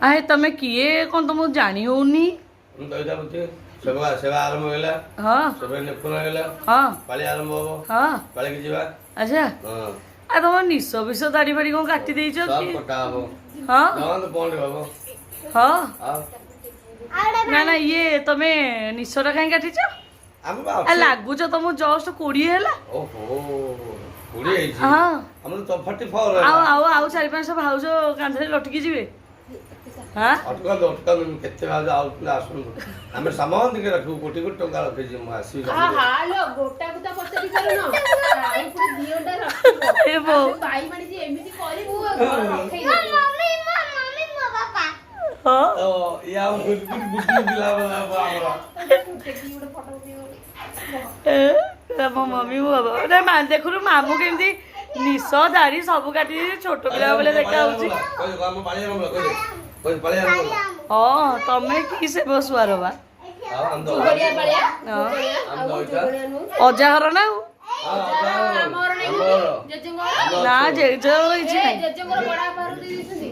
ଆଏ ତମେ କିଏ କ'ଣ ତମକୁ ଜାଣି ହଉନି? ଦଇଟା ବୁଝେ ସେବା ସେବା ଆରମ୍ଭ ହେଲା। ହଁ ସେବା ନେଫୁନ ହେଲା। ହଁ ପାଳି ଆରମ୍ଭ ହବ। ହଁ ପାଳିକି ଯିବା। ଆଚ୍ଛା ହଁ ଆ ତମ ନିଶ ବିଷ ଦାଢି ଫାଡି କ'ଣ କାଟି ଦେଇଛ ସବ କି? କଟା ହବ। ହଁ ଜମାନ୍ତ ପଣ୍ଡ ହବ। ହଁ ଆଉ ନା ନା ଇଏ ତମେ ନିଶଟା କାହିଁ କାଟିଛ? ଆମେ ବା ଆ ଲାଗୁଛ ତମକୁ ଜଷ୍ଟ 20 ହେଲା। ଓହୋ ବୁଢୀ ହେଇଛି। ହଁ ଆମର ତ 44 ଆଉ ହେଲା। ଆଉ ଆଉ 4-5 ଭାଉଜ କାନ୍ଧରେ ଲଟିକି ଯିବେ। ହଁ ଅଟକାନ୍ତୁ ଅଟକାନ୍ତୁ କେତେ ଭାଉଜ ଆଉଥିଲେ ଆସନ୍ତୁ। ଆମେ ସମସ୍ତଙ୍କୁ ରଖିବୁ କୋଟି କୋଟି ଟଙ୍କା ରଖିଛୁ ମୁଁ ଆସିବି। ହାଲୋ ଗୋଟାକୁ ତ ପଚାରି ପାରୁନ ଆଉ ପୁଣି ଦିଅଟା ରଖିବ ଏ ବୋଉ। ଆମେ ବାଇ ମାଣିଛି ଏମିତି କରିବୁ ରଖେଇ ଦେବୁ ହଁ ତ ଇଏ ଆଉ ବୁଝି ପିଲା ଆମର ଟେକି ଗୋଟେ ଫଟୋ ଉଠେଇବ ମୋ ମମି ମୋ ବାବା ଦେଖୁନୁ ମାମୁଁ କେମିତି ନିଶ ଦାଢି ସବୁ କାଟି ଛୋଟ ପିଲା ଭଳିଆ ଦେଖା ହଉଛି। ହଁ ତମେ କି ସେ ବସୁଆର ବା ବଢିଆ ବଢିଆ ହଁ। ଆଉ ବଢିଆ ନୁ ଅଜା ଘର ନା ଆଉ ଆମର ନାହିଁ ଜେଜେଙ୍କର ନା ଜେଜ କିଛି ନାହିଁ। ଜେଜେଙ୍କର ବଡ ବାପା ଦେଇ ଦେଇଛନ୍ତି